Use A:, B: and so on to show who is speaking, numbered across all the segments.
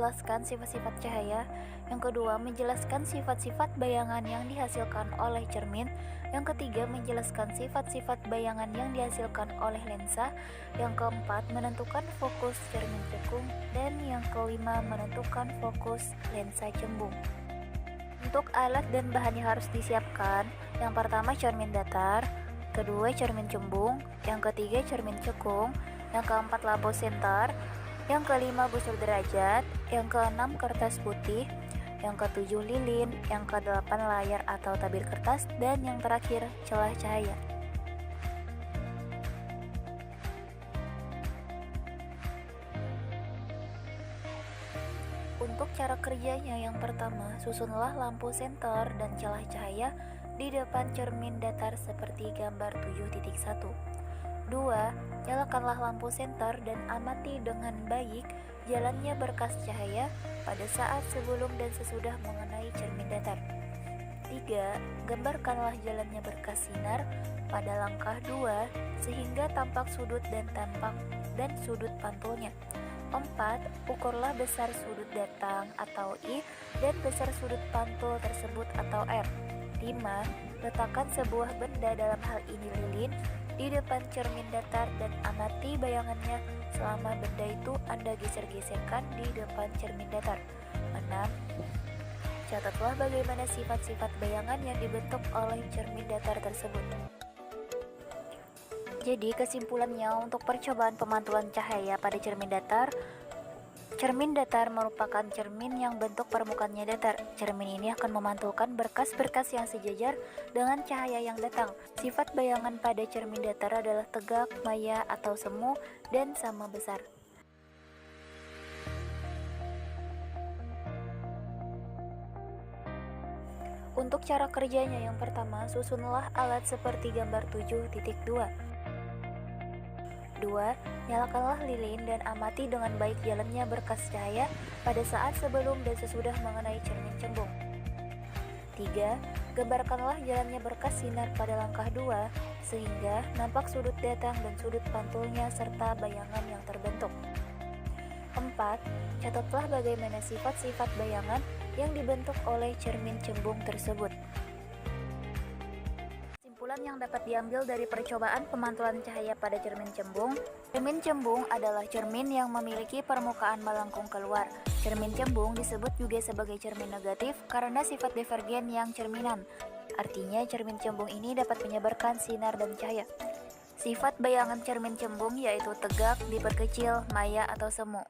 A: menjelaskan sifat-sifat cahaya. Yang kedua, menjelaskan sifat-sifat bayangan yang dihasilkan oleh cermin. Yang ketiga, menjelaskan sifat-sifat bayangan yang dihasilkan oleh lensa. Yang keempat, menentukan fokus cermin cekung. Dan yang kelima, menentukan fokus lensa cembung. Untuk alat dan bahan yang harus disiapkan, yang pertama cermin datar, kedua cermin cembung, yang ketiga cermin cekung, yang keempat lampu senter, yang kelima busur derajat, yang keenam kertas putih, yang ketujuh lilin, yang kedelapan layar atau tabir kertas, dan yang terakhir celah cahaya. Untuk cara kerjanya, yang pertama, susunlah lampu senter dan celah cahaya di depan cermin datar seperti gambar 7.1. 2. Nyalakanlah lampu senter dan amati dengan baik jalannya berkas cahaya pada saat sebelum dan sesudah mengenai cermin datar. 3. Gambarkanlah jalannya berkas sinar pada langkah 2 sehingga tampak sudut dan sudut pantulnya. 4. Ukurlah besar sudut datang atau I dan besar sudut pantul tersebut atau R. 5. Letakkan sebuah benda, dalam hal ini lilin, di depan cermin datar dan amati bayangannya selama benda itu Anda geser-geserkan di depan cermin datar. 6. Catatlah bagaimana sifat-sifat bayangan yang dibentuk oleh cermin datar tersebut. Jadi kesimpulannya, untuk percobaan pemantulan cahaya pada cermin datar merupakan cermin yang bentuk permukaannya datar. Cermin ini akan memantulkan berkas-berkas yang sejajar dengan cahaya yang datang. Sifat bayangan pada cermin datar adalah tegak, maya, atau semu, dan sama besar. Untuk cara kerjanya, yang pertama, susunlah alat seperti gambar 7.2. 2. Nyalakanlah lilin dan amati dengan baik jalannya berkas cahaya pada saat sebelum dan sesudah mengenai cermin cembung. 3. Gambarkanlah jalannya berkas sinar pada langkah 2 sehingga nampak sudut datang dan sudut pantulnya serta bayangan yang terbentuk. 4. Catatlah bagaimana sifat-sifat bayangan yang dibentuk oleh cermin cembung tersebut. Kesimpulan yang dapat diambil dari percobaan pemantulan cahaya pada cermin cembung. Cermin cembung adalah cermin yang memiliki permukaan melengkung keluar. Cermin cembung disebut juga sebagai cermin negatif karena sifat divergen yang cerminan. Artinya cermin cembung ini dapat menyebarkan sinar dan cahaya. Sifat bayangan cermin cembung yaitu tegak, diperkecil, maya, atau semu.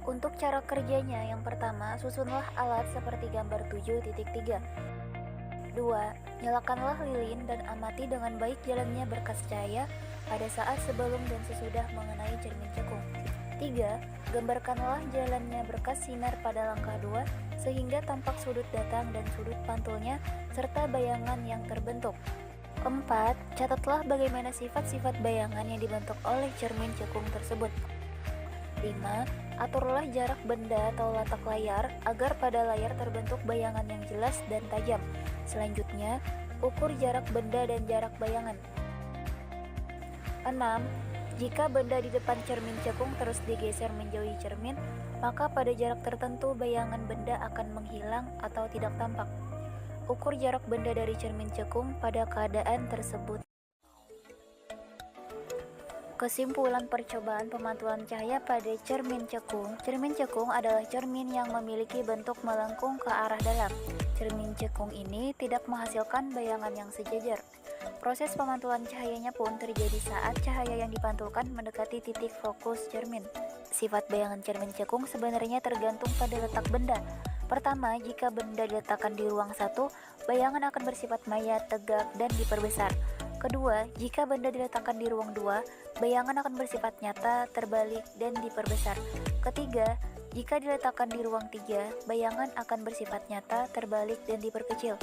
A: Untuk cara kerjanya, yang pertama, susunlah alat seperti gambar 7.3. 2. Nyalakanlah lilin dan amati dengan baik jalannya berkas cahaya pada saat sebelum dan sesudah mengenai cermin cekung. 3. Gambarkanlah jalannya berkas sinar pada langkah 2 sehingga tampak sudut datang dan sudut pantulnya serta bayangan yang terbentuk. 4. Catatlah bagaimana sifat-sifat bayangan yang dibentuk oleh cermin cekung tersebut. 5. Aturlah jarak benda atau latak layar agar pada layar terbentuk bayangan yang jelas dan tajam. Selanjutnya, ukur jarak benda dan jarak bayangan. 6. Jika benda di depan cermin cekung terus digeser menjauhi cermin, maka pada jarak tertentu bayangan benda akan menghilang atau tidak tampak. Ukur jarak benda dari cermin cekung pada keadaan tersebut. Kesimpulan percobaan pemantulan cahaya pada cermin cekung. Cermin cekung adalah cermin yang memiliki bentuk melengkung ke arah dalam. Cermin cekung ini tidak menghasilkan bayangan yang sejajar. Proses pemantulan cahayanya pun terjadi saat cahaya yang dipantulkan mendekati titik fokus cermin. Sifat bayangan cermin cekung sebenarnya tergantung pada letak benda. Pertama, jika benda diletakkan di ruang 1, bayangan akan bersifat maya, tegak, dan diperbesar. Kedua, jika benda diletakkan di ruang 2, bayangan akan bersifat nyata, terbalik, dan diperbesar. Ketiga, jika diletakkan di ruang 3, bayangan akan bersifat nyata, terbalik, dan diperkecil.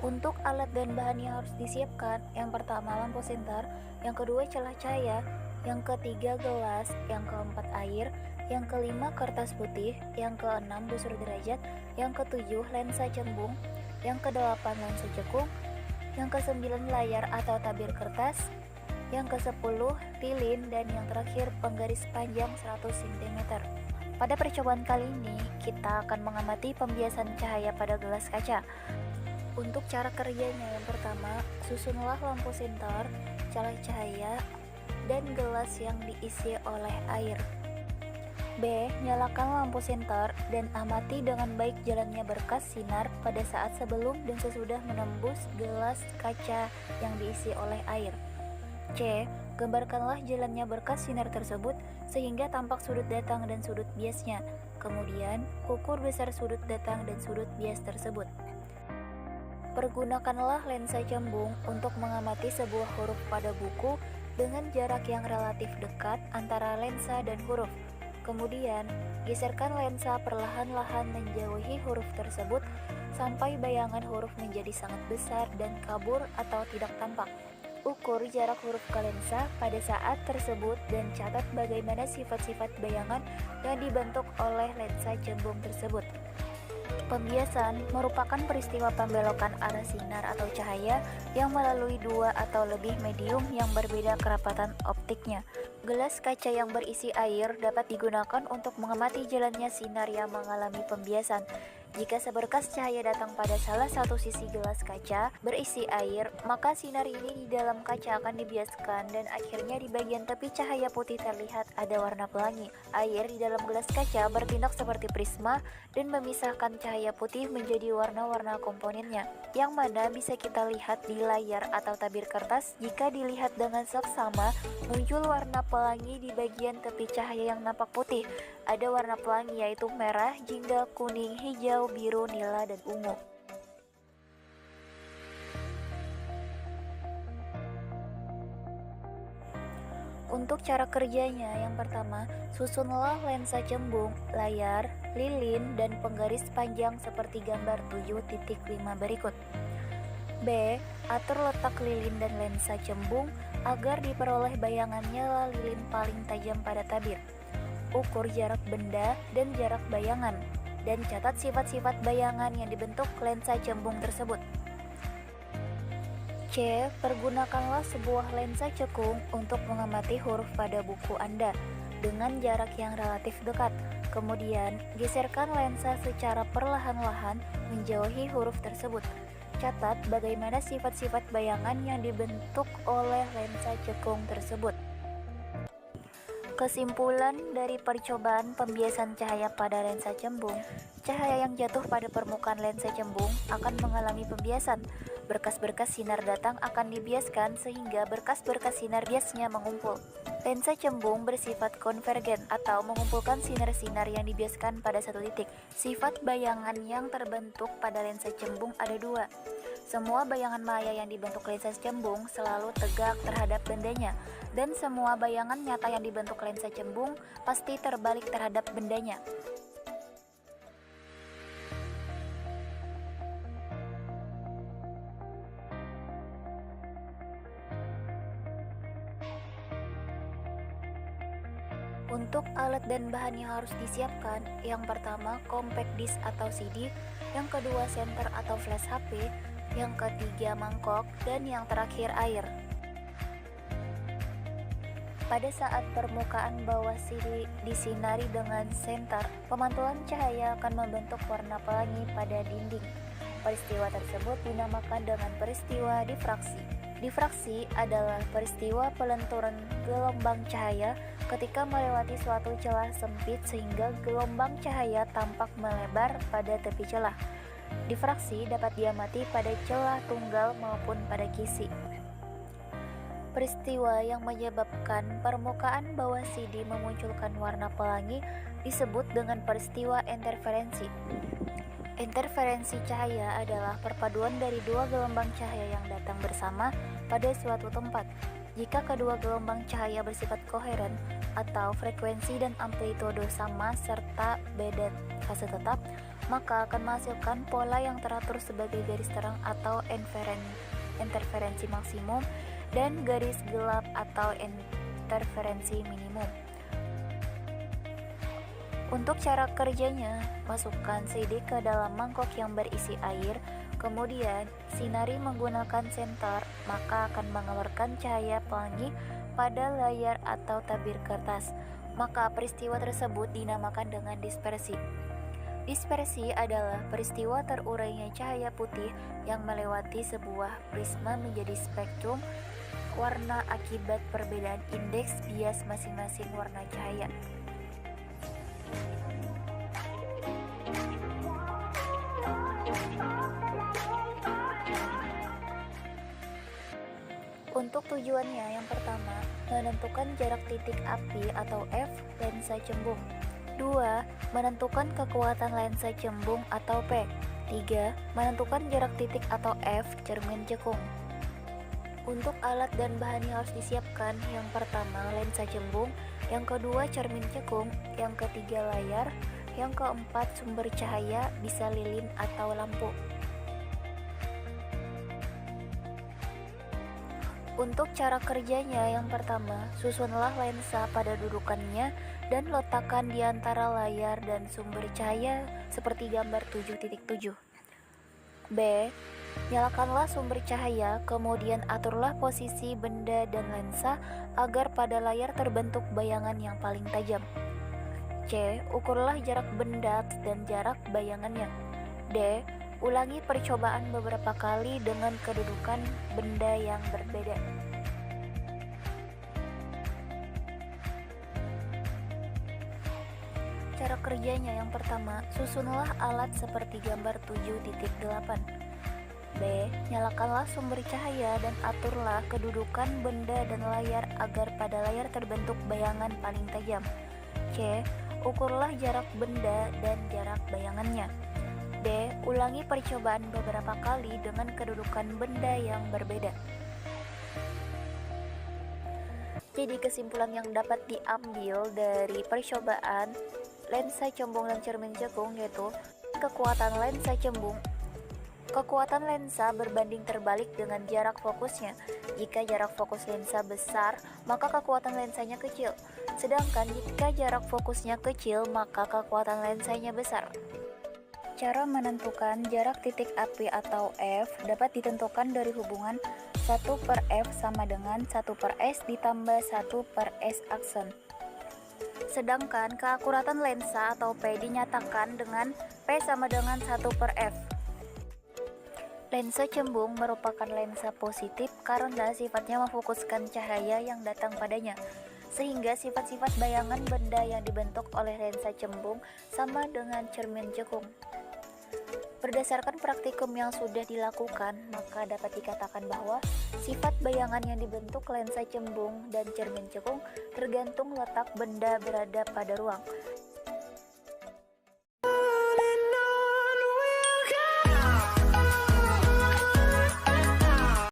A: Untuk alat dan bahan yang harus disiapkan, yang pertama lampu senter, yang kedua celah cahaya, yang ketiga gelas, yang keempat air, yang kelima kertas putih, yang keenam busur derajat, yang ketujuh lensa cembung, yang kedelapan lensa cekung, yang kesembilan layar atau tabir kertas, yang ke-10 lilin, dan yang terakhir penggaris panjang 100 cm. Pada percobaan kali ini, kita akan mengamati pembiasan cahaya pada gelas kaca. Untuk cara kerjanya, yang pertama, susunlah lampu senter, celah cahaya, dan gelas yang diisi oleh air. B. Nyalakan lampu senter dan amati dengan baik jalannya berkas sinar pada saat sebelum dan sesudah menembus gelas kaca yang diisi oleh air. C. Gambarkanlah jalannya berkas sinar tersebut sehingga tampak sudut datang dan sudut biasnya. Kemudian, ukur besar sudut datang dan sudut bias tersebut. Pergunakanlah lensa cembung untuk mengamati sebuah huruf pada buku dengan jarak yang relatif dekat antara lensa dan huruf. Kemudian, geserkan lensa perlahan-lahan menjauhi huruf tersebut sampai bayangan huruf menjadi sangat besar dan kabur atau tidak tampak. Ukur jarak huruf ke lensa pada saat tersebut dan catat bagaimana sifat-sifat bayangan yang dibentuk oleh lensa cembung tersebut. Pembiasan merupakan peristiwa pembelokan arah sinar atau cahaya yang melalui dua atau lebih medium yang berbeda kerapatan optiknya. Gelas kaca yang berisi air dapat digunakan untuk mengamati jalannya sinar yang mengalami pembiasan. Jika seberkas cahaya datang pada salah satu sisi gelas kaca berisi air, maka sinar ini di dalam kaca akan dibiaskan dan akhirnya di bagian tepi cahaya putih terlihat ada warna pelangi. Air di dalam gelas kaca bertindak seperti prisma dan memisahkan cahaya putih menjadi warna-warna komponennya, yang mana bisa kita lihat di layar atau tabir kertas. Jika dilihat dengan seksama, muncul warna pelangi di bagian tepi cahaya yang nampak putih. Ada warna pelangi yaitu merah, jingga, kuning, hijau, biru, nila, dan ungu. Untuk cara kerjanya, yang pertama, susunlah lensa cembung, layar, lilin, dan penggaris panjang seperti gambar 7.5 berikut. B. Atur letak lilin dan lensa cembung agar diperoleh bayangannya lilin paling tajam pada tabir. Ukur jarak benda dan jarak bayangan, dan catat sifat-sifat bayangan yang dibentuk lensa cembung tersebut. C. Pergunakanlah sebuah lensa cekung untuk mengamati huruf pada buku Anda dengan jarak yang relatif dekat. Kemudian, geserkan lensa secara perlahan-lahan menjauhi huruf tersebut. Catat bagaimana sifat-sifat bayangan yang dibentuk oleh lensa cekung tersebut. Kesimpulan dari percobaan pembiasan cahaya pada lensa cembung, cahaya yang jatuh pada permukaan lensa cembung akan mengalami pembiasan. Berkas-berkas sinar datang akan dibiaskan sehingga berkas-berkas sinar biasnya mengumpul. Lensa cembung bersifat konvergen atau mengumpulkan sinar-sinar yang dibiaskan pada satu titik. Sifat bayangan yang terbentuk pada lensa cembung ada dua. Semua bayangan maya yang dibentuk lensa cembung selalu tegak terhadap bendanya, dan semua bayangan nyata yang dibentuk lensa cembung pasti terbalik terhadap bendanya. Untuk alat dan bahan yang harus disiapkan, yang pertama compact disc atau CD, yang kedua senter atau flash HP, yang ketiga mangkok, dan yang terakhir air. Pada saat permukaan bawah CD disinari dengan senter, pemantulan cahaya akan membentuk warna pelangi pada dinding. Peristiwa tersebut dinamakan dengan peristiwa difraksi. Difraksi adalah peristiwa pelenturan gelombang cahaya ketika melewati suatu celah sempit sehingga gelombang cahaya tampak melebar pada tepi celah. Difraksi dapat diamati pada celah tunggal maupun pada kisi. Peristiwa yang menyebabkan permukaan bawah CD memunculkan warna pelangi disebut dengan peristiwa interferensi. Interferensi cahaya adalah perpaduan dari dua gelombang cahaya yang datang bersama pada suatu tempat. Jika kedua gelombang cahaya bersifat koheren atau frekuensi dan amplitudo sama serta beda fase tetap, maka akan menghasilkan pola yang teratur sebagai garis terang atau interferensi maksimum dan garis gelap atau interferensi minimum. Untuk cara kerjanya, masukkan sidik ke dalam mangkok yang berisi air, kemudian sinari menggunakan senter, maka akan mengeluarkan cahaya pelangi pada layar atau tabir kertas. Maka peristiwa tersebut dinamakan dengan dispersi. Dispersi adalah peristiwa terurainya cahaya putih yang melewati sebuah prisma menjadi spektrum warna akibat perbedaan indeks bias masing-masing warna cahaya. Untuk tujuannya, yang pertama, menentukan jarak titik api atau F lensa cembung. 2. Menentukan kekuatan lensa cembung atau P. 3. Menentukan jarak titik atau F cermin cekung. Untuk alat dan bahan yang harus disiapkan, yang pertama lensa cembung, yang kedua cermin cekung, yang ketiga layar, yang keempat sumber cahaya bisa lilin atau lampu. Untuk cara kerjanya, yang pertama, susunlah lensa pada dudukannya dan letakkan di antara layar dan sumber cahaya seperti gambar 7.7. B. Nyalakanlah sumber cahaya, kemudian aturlah posisi benda dan lensa agar pada layar terbentuk bayangan yang paling tajam. C. Ukurlah jarak benda dan jarak bayangannya. D. Ulangi percobaan beberapa kali dengan kedudukan benda yang berbeda. Cara kerjanya, yang pertama, susunlah alat seperti gambar 7.8. B. Nyalakanlah sumber cahaya dan aturlah kedudukan benda dan layar agar pada layar terbentuk bayangan paling tajam. C. Ukurlah jarak benda dan jarak bayangannya. D. Ulangi percobaan beberapa kali dengan kedudukan benda yang berbeda. Jadi kesimpulan yang dapat diambil dari percobaan lensa cembung dan cermin cekung yaitu kekuatan lensa berbanding terbalik dengan jarak fokusnya. Jika jarak fokus lensa besar, maka kekuatan lensanya kecil. Sedangkan jika jarak fokusnya kecil, maka kekuatan lensanya besar. Cara menentukan jarak titik api atau F dapat ditentukan dari hubungan 1/F sama dengan 1/S ditambah 1/S aksen. Sedangkan keakuratan lensa atau P dinyatakan dengan P sama dengan 1/F. Lensa cembung merupakan lensa positif karena sifatnya memfokuskan cahaya yang datang padanya, sehingga sifat-sifat bayangan benda yang dibentuk oleh lensa cembung sama dengan cermin cekung. Berdasarkan praktikum yang sudah dilakukan, maka dapat dikatakan bahwa sifat bayangan yang dibentuk lensa cembung dan cermin cekung tergantung letak benda berada pada ruang.